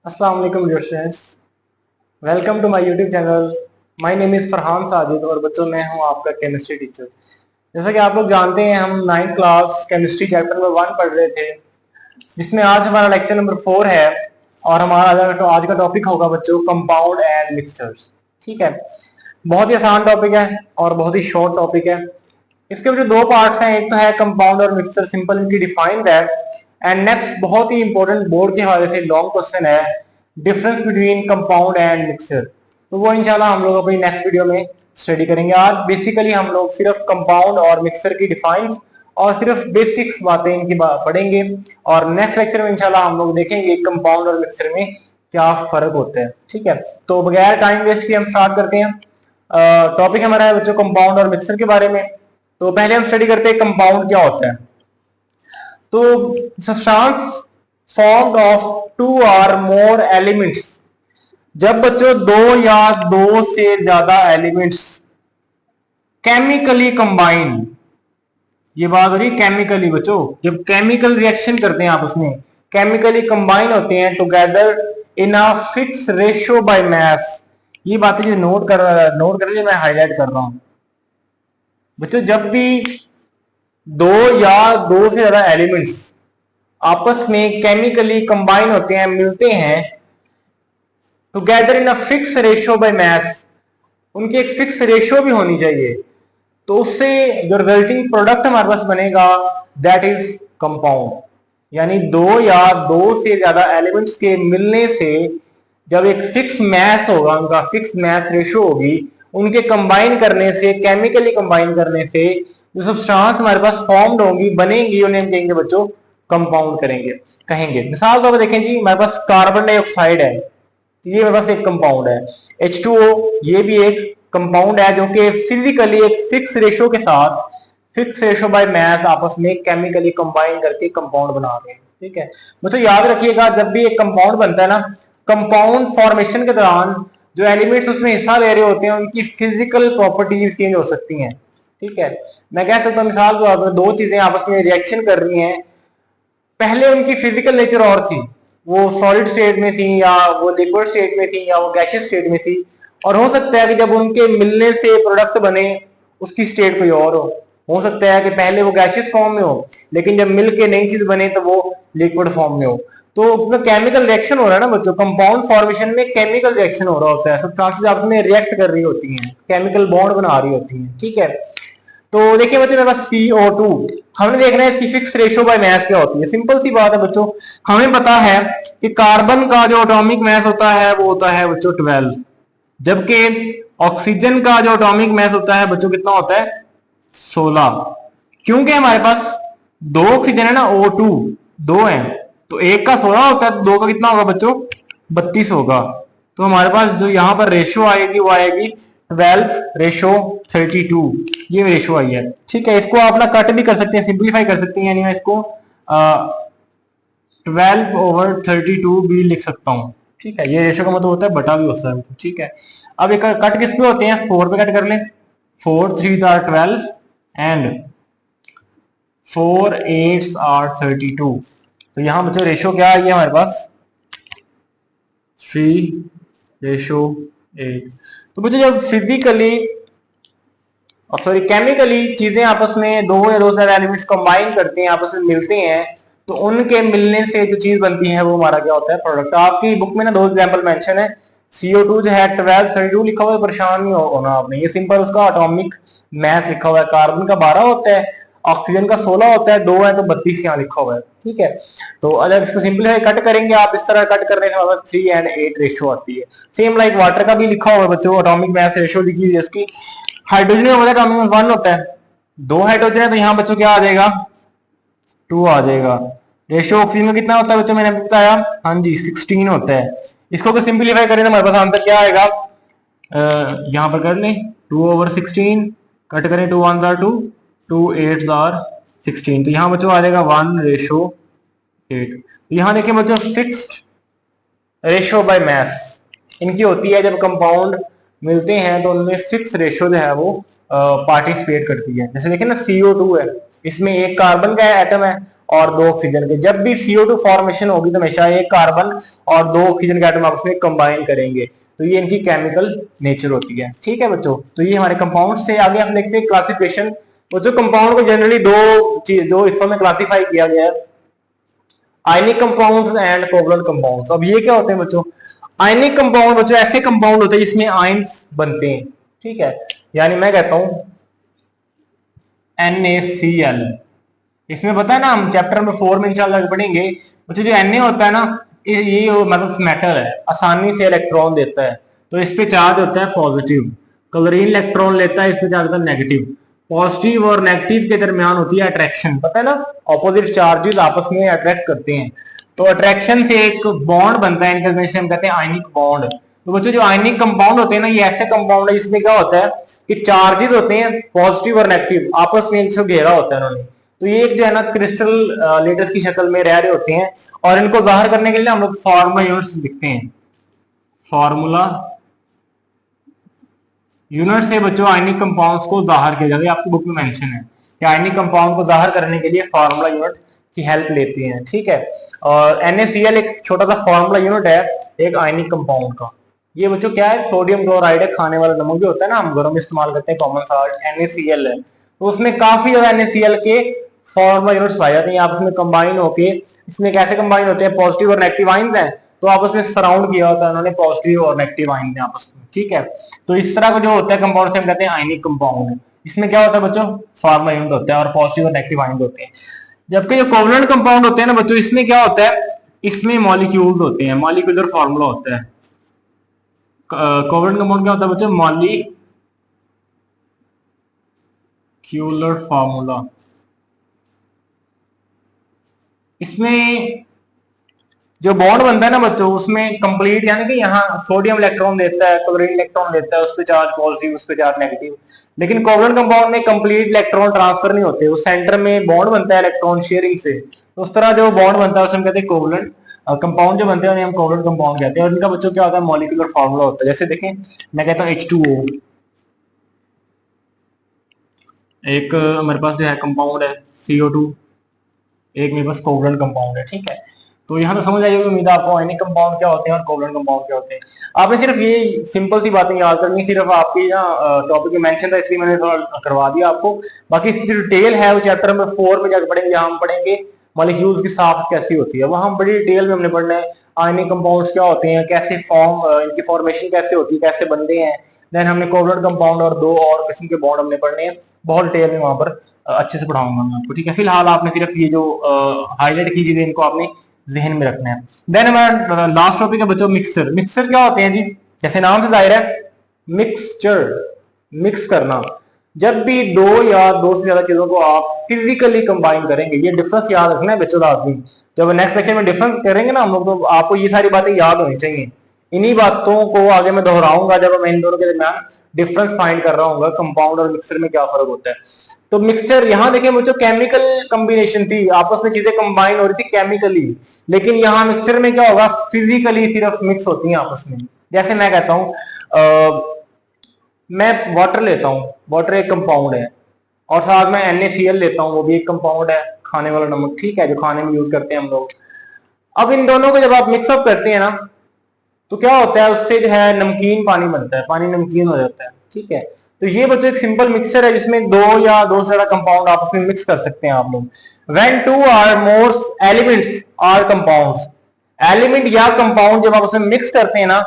अस्सलाम वालेकुम dear students, welcome to my YouTube channel. My name is Farhan Sajid और बच्चों मैं हूं आपका केमिस्ट्री टीचर। जैसा कि आप लोग जानते हैं हम 9th class chemistry chapter number 1 पढ़ रहे थे, जिसमें आज हमारा लेक्चर नंबर 4 है और हमारा आज का टॉपिक होगा बच्चों कंपाउंड एंड मिक्सचर्स। ठीक है, बहुत ही आसान टॉपिक है और बहुत ही शॉर्ट टॉपिक है। इसके जो दो पार्ट्स हैं, एक तो है कंपाउंड और मिक्सचर, सिंपल इनकी डिफाइंड है। एंड नेक्स्ट बहुत ही इंपॉर्टेंट बोर्ड के हवाले से लॉन्ग क्वेश्चन है, difference between compound and mixture. तो वो इंशाल्लाह हम लोग अपनी नेक्स्ट वीडियो में स्टडी करेंगे। आज बेसिकली हम लोग सिर्फ कंपाउंड और मिक्सचर की डिफाइंस और सिर्फ बेसिक्स बातें इनकी पढ़ेंगे और नेक्स्ट लेक्चर में इंशाल्लाह हम लोग देखेंगे कंपाउंड और मिक्सचर में क्या फर्क होता है। ठीक है, तो बगैर टाइम वेस्ट किए हम स्टार्ट करते हैं। टॉपिक हमारा है बच्चों कंपाउंड और मिक्सचर के बारे में। तो पहले हम स्टडी करते हैं कंपाउंड क्या होता है। तो सब्सटेंस फॉर्म्ड ऑफ टू और मोर एलिमेंट्स, जब बच्चों दो या दो से ज्यादा एलिमेंट्स केमिकली कंबाइन, ये बात हो रही केमिकली बच्चों, जब केमिकल रिएक्शन करते हैं आपस में, केमिकली कंबाइन होते हैं together in a fix ratio by mass. ये बातें जो नोट कर रही है, मैं हाईलाइट कर रहा हूं बच्चों। जब भी दो या दो से ज्यादा एलिमेंट्स आपस में केमिकली कंबाइन होते हैं, मिलते हैं together in a fix ratio by mass, उनकी एक फिक्स रेशियो भी होनी चाहिए, तो उससे जो रिजल्टिंग प्रोडक्ट हमारे पास बनेगा दैट इज कंपाउंड। यानी दो या दो से ज्यादा एलिमेंट्स के मिलने से जब एक फिक्स मैस होगा, उनका फिक्स मैस रेशियो होगी, उनके कंबाइन करने से, केमिकली कंबाइन करने से जो सब्सटेंस हमारे पास फॉर्म्ड होंगी, बनेंगी, उन्हें हम कहेंगे बच्चों कंपाउंड कहेंगे। मिसाल तौर पर देखें जी, हमारे पास कार्बन डाइऑक्साइड है, तो ये मेरे पास एक कंपाउंड है। H2O ये भी एक कंपाउंड है जो कि फिजिकली एक फिक्स रेशियो के साथ, फिक्स रेशियो बाय मास आपस में केमिकली कंबाइन करके कंपाउंड बना रहे हैं। ठीक है, मुझे याद रखिएगा जब भी एक कंपाउंड बनता है ना, कंपाउंड फॉर्मेशन के दौरान जो एलिमेंट्स उसमें हिस्सा ले रहे होते हैं उनकी फिजिकल प्रॉपर्टीज चेंज हो सकती हैं। ठीक है, मैं कह सकता हूँ मिसाल के तौर पर दो चीजें आपस में रिएक्शन कर रही हैं, पहले उनकी फिजिकल नेचर और थी, वो सॉलिड स्टेट में थी या वो लिक्विड स्टेट में थी या वो गैसियस स्टेट में थी, और हो सकता है कि जब उनके मिलने से प्रोडक्ट बने उसकी स्टेट कोई और हो सकता है कि पहले वो गैसियस फॉर्म में हो लेकिन जब मिल के नई चीज बने तो वो लिक्विड फॉर्म में हो। तो उसमें केमिकल रिएक्शन हो रहा है ना बच्चों, कंपाउंड फॉर्मेशन में केमिकल रिएक्शन हो रहा होता है, तो ट्रांसिस आपस में रिएक्ट कर रही होती हैं, केमिकल बॉन्ड बना रही होती हैं। ठीक है, तो देखिए बच्चों मेरे पास CO2, हमें देखना है इसकी फिक्स रेशियो बाय मास क्या होती है। सिंपल सी बात है बच्चों, हमें पता है कि कार्बन का जो एटॉमिक मास होता है वो होता है बच्चों 12, जबकि ऑक्सीजन का जो एटॉमिक मास होता है बच्चों कितना होता है 16। क्योंकि हमारे पास दो ऑक्सीजन है ना, O2 दो है, तो एक का 16 होता है तो दो का कितना होगा बच्चों 32 होगा। तो हमारे पास जो यहाँ पर रेशियो आएगी वो आएगी 12:32, ये रेशियो आई है। ठीक है, इसको आप ना कट भी कर सकते हैं, सिंप्लीफाई कर सकते हैं, यानी मैं इसको 12/32 भी लिख सकता हूँ। ठीक है, ये रेशियो का मतलब होता है बटा भी होता है। ठीक है, अब एक कट किस पे होते हैं, 4 पे कट कर लें, 4 3 आर 12 एंड 4 8 आर 32। तो यहाँ बच्चों रेशियो क्या आ गया हमारे पास 3:8। तो बच्चों जब फिजिकली सॉरी केमिकली चीजें आपस में दो या दो से ज्यादा एलिमेंट्स कंबाइन करते हैं, आपस में मिलते हैं, तो उनके मिलने से जो चीज बनती है वो हमारा क्या होता है प्रोडक्ट। आपकी बुक में ना दो एग्जांपल मेंशन है, CO2 जो है 12:32 लिखा हुआ है, परेशान नहीं होना आपने, ये सिंपल उसका एटॉमिक मास लिखा हुआ है, कार्बन का 12 होता है, ऑक्सीजन का 16 होता है, दो है तो 32 यहाँ लिखा हुआ है। ठीक है, तो अगर इसको सिंपलीफाई कट करेंगे आप, इस तरह कट करने से हमारे 3:8 रेशियो आती है। सेम लाइक वाटर का भी लिखा हुआ है बच्चों, एटॉमिक मास रेशियो लिखी हुई है इसकी। हाइड्रोजन का मतलब एटॉमिक मास 1 होता है, दो हाइड्रोजन है तो यहाँ बच्चों क्या आ जाएगा 2 आ जाएगा। रेशियो ऑक्सीजन में कितना होता है बच्चों, मैंने बताया, हाँ जी 16 होता है। इसको अगर सिंप्लीफाई करें तो हमारे पास आंसर क्या आएगा, यहाँ पर कर लें 2/16, कट करें 2 1 2, 2 8 16, तो यहाँ बच्चों आ जाएगा 1:8। तो यहाँ देखिए बच्चों फिक्स्ड रेशियो बाय मास इनकी होती है जब कंपाउंड मिलते हैं तो उनमें फिक्स रेशो जो है वो पार्टिसिपेट करती है। जैसे देखिए ना CO2 है, इसमें एक कार्बन का एटम है और दो ऑक्सीजन के। जब भी CO2 फॉर्मेशन होगी तो हमेशा एक कार्बन और दो ऑक्सीजन के एटम आपस में कंबाइन करेंगे, तो ये इनकी केमिकल नेचर होती है। ठीक है बच्चों, तो ये हमारे कंपाउंड से आगे हम देखते हैं क्लासिफिकेशन। बच्चों कंपाउंड को जनरली दो हिस्सों में क्लासिफाई किया गया है, ionic compounds and covalent compounds. अब ये क्या होते हैं बच्चों? आयनिक कंपाउंड बच्चों ऐसे कंपाउंड होते हैं जिसमें आयंस बनते हैं। ठीक है, यानी मैं कहता हूं NaCl। इसमें पता है ना, हम चैप्टर नंबर 4 में इंशाल्लाह पढ़ेंगे बच्चों, जो Na होता है ना, ये मतलब मेटल है, आसानी से इलेक्ट्रॉन देता है, तो इस पे चार्ज होता है पॉजिटिव। क्लोरीन इलेक्ट्रॉन लेता है, इस पे चार्ज होता है नेगेटिव। पॉजिटिव और नेगेटिव के दरमियान होती है अट्रैक्शन, पता है ना, ऑपोजिट चार्जेस आपस में अट्रैक्ट करते हैं, तो अट्रैक्शन से एक बॉन्ड बनता है, इनके हम कहते हैं आयनिक बॉन्ड। तो बच्चों जो आयनिक कंपाउंड होते हैं ना, ये ऐसे कंपाउंड है जिसमें क्या होता है कि चार्जेस होते हैं पॉजिटिव और नेगेटिव, आपस में इनसे घेरा होता है उन्होंने, तो ये एक जो है ना क्रिस्टल लेटर्स की शक्ल में रह रहे होते हैं, और इनको जाहिर करने के लिए हम लोग फार्मूला यूनिट्स लिखते हैं। फार्मूला यूनिट से बच्चों आयनिक कंपाउंड्स को जाहिर किया जाता है, आपकी बुक में मेंशन है कि आयनिक कंपाउंड को जाहिर करने के लिए फार्मूला यूनिट की हेल्प लेती हैं। ठीक है, और NaCl एक छोटा सा फार्मूला यूनिट है एक आयनिक कंपाउंड का। ये बच्चों क्या है? सोडियम क्लोराइड है, खाने वाला नमक जो होता है ना, हम घरों में इस्तेमाल करते हैं कॉमन साल्ट, NaCl है। तो उसमें काफी ज्यादा NaCl के फार्मूला यूनिट्स पाए जाते हैं, आपस में कंबाइन होके। इसमें कैसे कंबाइन होते हैं? पॉजिटिव और नेगेटिव आयंस हैं, तो आपस में सराउंड किया होता है उन्होंने पॉजिटिव और नेगेटिव आयंस आपस में। ठीक है, तो इस तरह का जो होता है कंपाउंड से हम कहते हैं आयनिक कंपाउंड। इसमें क्या होता है बच्चों? फार्मूला यूनिट होता है और पॉजिटिव और नेगेटिव आयंस होते हैं। जबकि जो कोवलेंट कंपाउंड होते हैं ना बच्चों, इसमें क्या होता है? इसमें मॉलिक्यूल्स होते हैं, मॉलिक्यूलर फार्मूला होता है। कोवलेंट कंपाउंड क्या होता है बच्चों? Molecular formula. इसमें जो बॉन्ड बनता है ना बच्चों, उसमें कंप्लीट, यानी कि यहाँ सोडियम इलेक्ट्रॉन देता है, क्लोरीन इलेक्ट्रॉन देता है, उस पर चार्ज पॉजिटिव, उस पर चार्ज नेगेटिव। लेकिन कोवलेंट कंपाउंड में कंप्लीट इलेक्ट्रॉन ट्रांसफर नहीं होते, उस सेंटर में बॉन्ड बनता है इलेक्ट्रॉन शेयरिंग से, तो उस तरह जो बॉन्ड बनता है उसे हम कहते हैं कोवलेंट कंपाउंड। जो बनते हैं उन्हें हम कोवलेंट कंपाउंड कहते हैं, और इनका बच्चों क्या होता है? मॉलिक्यूलर फार्मूला होता है। जैसे देखें, मैं कहता हूँ H2O, एक मेरे पास जो है कंपाउंड है CO2, एक मेरे पास कोवलेंट कंपाउंड है। ठीक है, तो यहाँ तो समझ आई होगी उम्मीद है आपको आयनिक कंपाउंड क्या होते हैं और कोवलेंट कंपाउंड क्या होते हैं। आपने सिर्फ ये सिंपल सी बातें याद करनी, सिर्फ आपकी टॉपिक में मेंशन था इसलिए मैंने थोड़ा करवा दिया आपको। बाकी इसकी जो डिटेल है वो चैप्टर नंबर 4 में जाकर पढ़ेंगे, हम पढ़ेंगे मॉलिक्यूल्स की साख्त कैसी होती है, वहां बड़ी डिटेल में हमने पढ़ना है आयनिक कंपाउंड्स क्या होते हैं, कैसे इनकी फॉर्मेशन कैसे होती है, कैसे बनते हैं। देन हमने कोवलेंट कंपाउंड और दो और किस्म के बॉन्ड हमने पढ़ने हैं, बहुत डिटेल में वहां पर अच्छे से पढ़ाऊंगा मैं आपको। ठीक है, फिलहाल आपने सिर्फ ये जो हाईलाइट की चीजें इनको आपने जहन में रखना है। देन हमारा लास्ट टॉपिक है बच्चों मिक्सचर। मिक्सचर क्या होते हैं जी? जैसे नाम से जाहिर है, मिक्सचर, मिक्स करना। जब भी दो या दो से ज्यादा चीजों को आप फिजिकली कंबाइन करेंगे, ये डिफरेंस याद रखना है बच्चों लाजमी। जब नेक्स्ट लेक्चर में डिफरेंस करेंगे ना हम लोग, तो आपको ये सारी बातें याद होनी चाहिए। इन्हीं बातों को आगे मैं दोहराऊंगा जब मैं इन दोनों के दरमियान डिफरेंस फाइंड कर रहा हूँ, कंपाउंड और मिक्सचर में क्या फर्क होता है। तो मिक्सचर, यहाँ देखिए मुझे केमिकल कॉम्बिनेशन थी, आपस में चीजें कंबाइन हो रही थी केमिकली, लेकिन यहाँ मिक्सचर में क्या होगा? फिजिकली सिर्फ मिक्स होती हैं आपस में। जैसे मैं कहता हूँ मैं वाटर लेता हूँ, वाटर एक कंपाउंड है, और साथ में NaCl लेता हूँ, वो भी एक कंपाउंड है, खाने वाला नमक। ठीक है, जो खाने में यूज करते हैं हम लोग। अब इन दोनों को जब आप मिक्सअप करते हैं ना, तो क्या होता है? उससे जो है नमकीन पानी बनता है, पानी नमकीन हो जाता है। ठीक है, तो ये बच्चों एक सिंपल मिक्सचर है जिसमें दो या दो से ज्यादा कंपाउंड आपस में मिक्स कर सकते हैं आप लोग। व्हेन टू और more elements are compounds, element या कंपाउंड जब आप उसमें मिक्स करते हैं ना,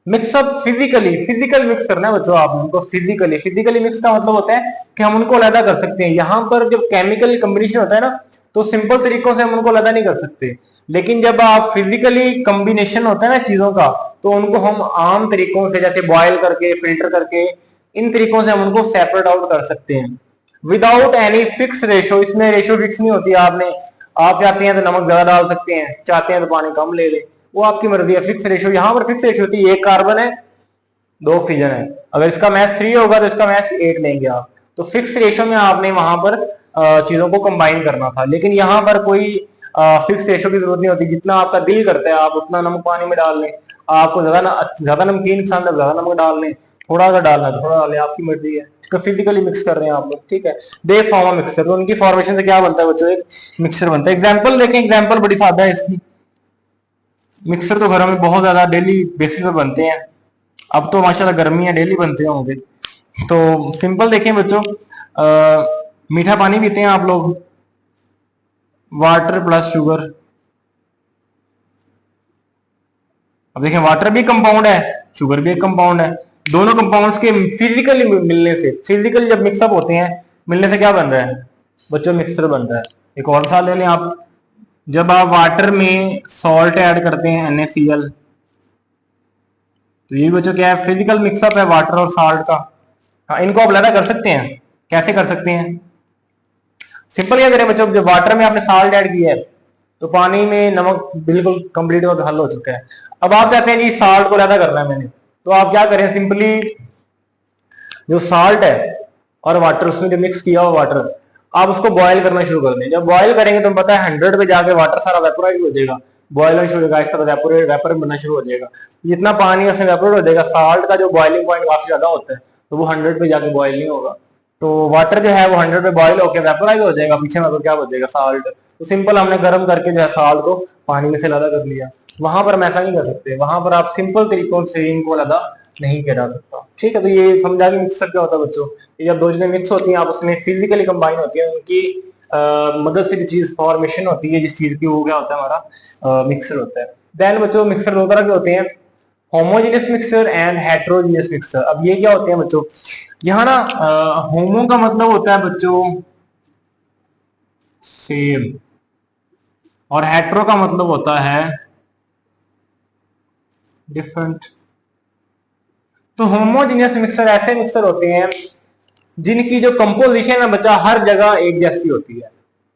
मिक्सअप फिजिकली, फिजिकल मिक्स करना है बच्चों आप उनको फिजिकली। फिजिकली मिक्स का मतलब होता है कि हम उनको अलग कर सकते हैं। यहाँ पर जब केमिकल कॉम्बिनेशन होता है ना, तो सिंपल तरीकों से हम उनको अलग नहीं कर सकते, लेकिन जब आप फिजिकली कॉम्बिनेशन होता है ना चीजों का, तो उनको हम आम तरीकों से, जैसे बॉयल करके, फिल्टर करके, इन तरीकों से हम उनको सेपरेट आउट कर सकते हैं विदाउट एनी फिक्स रेशो। इसमें रेशो फिक्स नहीं होती, आप चाहते हैं तो नमक ज्यादा डाल सकते हैं, चाहते हैं तो पानी कम ले ले, वो आपकी मर्जी है। फिक्स रेशो, यहाँ पर फिक्स रेशो होती है, एक कार्बन है, दो ऑक्सीजन है, अगर इसका मैथ 3 होगा तो इसका मैथ 8 लेंगे आप, तो फिक्स रेशो में आपने वहां पर चीजों को कंबाइन करना था। लेकिन यहाँ पर कोई फिक्स रेशो की जरूरत नहीं होती, जितना आपका दिल करता है आप उतना नमक पानी में डाल लें, आपको ज्यादा नमकीन पसंद है ज्यादा नमक डाल लें, थोड़ा सा डालना है थोड़ा डालें, आपकी मर्जी है। इसको फिजिकली मिक्स कर रहे हैं आप लोग, ठीक है। दे फॉर्म अ मिक्सचर, तो उनकी फॉर्मेशन से क्या बनता है बच्चों, एक मिक्सचर बनता है। एग्जाम्पल देखें, एग्जाम्पल बड़ी सादा है इसकी। मिक्सर तो घरों में बहुत ज्यादा डेली बेसिस पे बनते हैं, अब तो माशाल्लाह गर्मी है डेली बनते होंगे। तो सिंपल देखें बच्चों, मीठा पानी पीते हैं आप लोग, वाटर प्लस शुगर। अब देखें वाटर भी कंपाउंड है, शुगर भी एक कंपाउंड है। दोनों कंपाउंड्स के फिजिकली मिलने से, फिजिकली जब मिक्सअप होते हैं मिलने से क्या बन रहा है बच्चों, मिक्सचर बन रहा है। एक और मिसाल ले लें आप, जब आप वाटर में सॉल्ट ऐड करते हैं NaCl, तो ये बच्चों क्या है, फिजिकल मिक्सअप है वाटर और सॉल्ट का। हाँ, इनको आप अलग कर सकते हैं। कैसे कर सकते हैं, सिंपल क्या करें बच्चों, जब वाटर में आपने सॉल्ट ऐड किया है तो पानी में नमक बिल्कुल कंप्लीट हल हो चुका है। अब आप चाहते हैं जी सॉल्ट को ज्यादा करना है मैंने, तो आप क्या करें, सिंपली जो सॉल्ट है और वाटर, उसमें जो मिक्स किया हुआ वाटर, आप उसको बॉयल करना शुरू कर दें। जब बॉयल करेंगे तो पता है 100 पे जाके वाटर सारा वेपोराइज हो जाएगा, बॉयल होना शुरू हो जाएगा, इस तरह वेपोरेट बनना शुरू हो जाएगा। जितना पानी उसमें वेपोरेट हो जाएगा, सॉल्ट का जो बॉइलिंग पॉइंट काफी ज्यादा होता है, तो वो 100 पे जाके बॉयल नहीं होगा। तो वाटर जो है वो 100 पे बॉयल होकर वेपोराइज हो जाएगा, पीछे में तो क्या बचेगा, सॉल्ट। तो सिंपल हमने गर्म करके जो है सॉल्ट को पानी में से अलग कर लिया। वहां पर हम ऐसा नहीं कर सकते, वहां पर आप सिंपल तरीकों से इनको अलग नहीं किया जा सकता, ठीक है। तो ये समझा कि मिक्सर क्या होता है बच्चों, ये जब दो चीजें मिक्स होती हैं, आप उसमें फिजिकली कंबाइन होती है, उनकी मदद से चीज फॉर्मेशन होती है, जिस चीज की वो क्या होता है, हमारा मिक्सर होता है। देन बच्चों मिक्सर दो तरह के होते हैं, homogeneous mixer and heterogeneous mixer. अब ये क्या होते हैं बच्चों, यहाँ ना होमो का मतलब होता है बच्चों सेम, और हेट्रो का मतलब होता है डिफरेंट। तो होमोजेनियस मिक्सर ऐसे मिक्सर होते हैं जिनकी जो कंपोजिशन है बच्चा हर जगह एक जैसी होती है।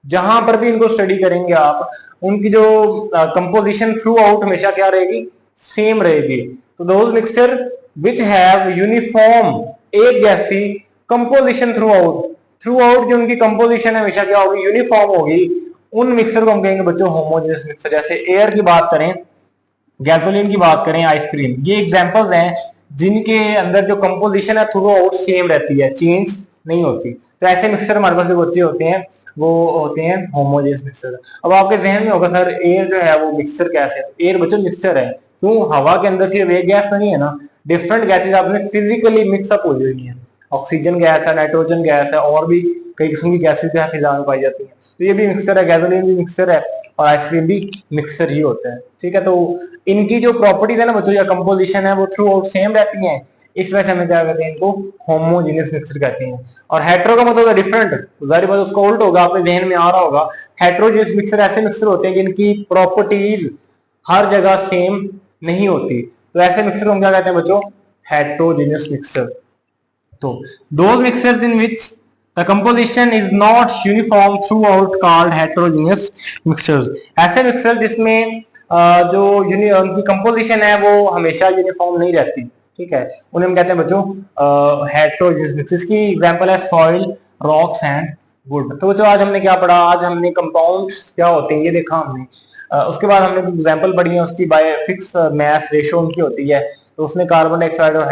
जहां पर भी इनको स्टडी करेंगे आप, उनकी जो कंपोजिशन थ्रू आउट हमेशा क्या रहेगी, सेम रहेगी। तो those mixture which have uniform, एक जैसी कंपोजिशन थ्रू आउट जो उनकी कंपोजिशन है हमेशा क्या होगी, यूनिफॉर्म होगी, उन मिक्सर को हम कहेंगे बच्चों होमोजेनियस मिक्सर। जैसे एयर की बात करें, गैसोलीन की बात करें, आइसक्रीम, ये एग्जांपल्स हैं जिनके अंदर जो कंपोजिशन है थ्रू आउट सेम रहती है, चेंज नहीं होती। तो ऐसे मिक्सर हमारे पास जो बच्चे होते हैं वो होते हैं होमोजेनियस मिक्सर। अब आपके जहन में होगा सर एयर जो है वो मिक्सर कैसे है, तो एयर बच्चों मिक्सर है, क्यों, हवा के अंदर सिर्फ एक गैस तो नहीं है ना, डिफरेंट गैसेज आपने फिजिकली मिक्सअप हो जाएगी हैं। ऑक्सीजन गैस है, नाइट्रोजन गैस है, और भी कई किस्म की गैसेज जो है फिजा में पाई जाती हैं। तो ये भी मिक्सर है, गैसोलीन भी मिक्सर है, और आइसक्रीम भी मिक्सर ही होता है, ठीक है। तो इनकी जो प्रॉपर्टीज है ना बच्चों, या कंपोजिशन है, वो थ्रू आउट सेम रहती हैं, इस वजह से हमें क्या कहते हैं, इनको होमोजेनियस मिक्सर कहते हैं। और हेट्रो का मतलब डिफरेंट, जाहिर बात उसका उल्ट होगा, आपके जहन में आ रहा होगा। हेट्रोजेनियस मिक्सर ऐसे मिक्सर होते हैं जिनकी प्रॉपर्टीज हर जगह सेम नहीं होती, तो ऐसे मिक्सर को हम क्या कहते हैं बच्चों, हेट्रोजेनियस मिक्सर। तो those mixtures in which the composition is not uniform throughout called heterogeneous mixtures। ऐसे मिक्सर जिसमें जो उनकी कंपोजिशन है वो हमेशा यूनिफॉर्म नहीं रहती, ठीक है, उन्हें हम कहते हैं बच्चों हेट्रोजेनियस मिक्सर। की एग्जांपल है सॉइल, रॉक्स एंड वुड। तो बच्चों आज हमने क्या पढ़ा, आज हमने कंपाउंड्स क्या होते हैं ये देखा हमने। उसके बाद हमने एग्जांपल पढ़ी है उसकी, बाय फिक्स मैस रेशो उनकी होती है, तो उसमें कार्बन डाइऑक्साइड और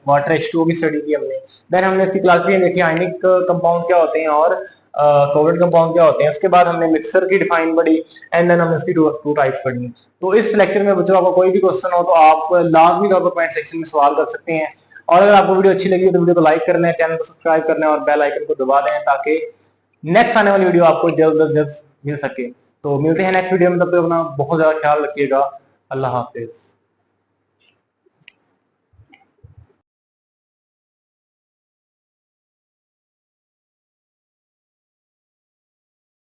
वाटर H2O की स्टडी की हमने। देन हमने इसकी क्लासिफिकेशन देखी, आयनिक कंपाउंड क्या होते हैं और कोवेलेंट कंपाउंड क्या होते हैं। उसके बाद हमने मिक्सर की डिफाइन पढ़ी, एंड देन हमने उसकी टू टाइप्स पढ़ी। तो इस लेक्चर में बच्चों आपको कोई भी क्वेश्चन हो तो आप लाजमी तौर पर कमेंट सेक्शन में सवाल कर सकते हैं। और अगर आपको वीडियो अच्छी लगी तो वीडियो को लाइक करना है, चैनल को सब्सक्राइब करना है, और बेल आइकन को दबा दें ताकि नेक्स्ट आने वाली वीडियो आपको जल्द से जल्द मिल सके। तो मिलते हैं नेक्स्ट वीडियो में, तब तक अपना बहुत ज्यादा ख्याल रखिएगा। अल्लाह हाफिज।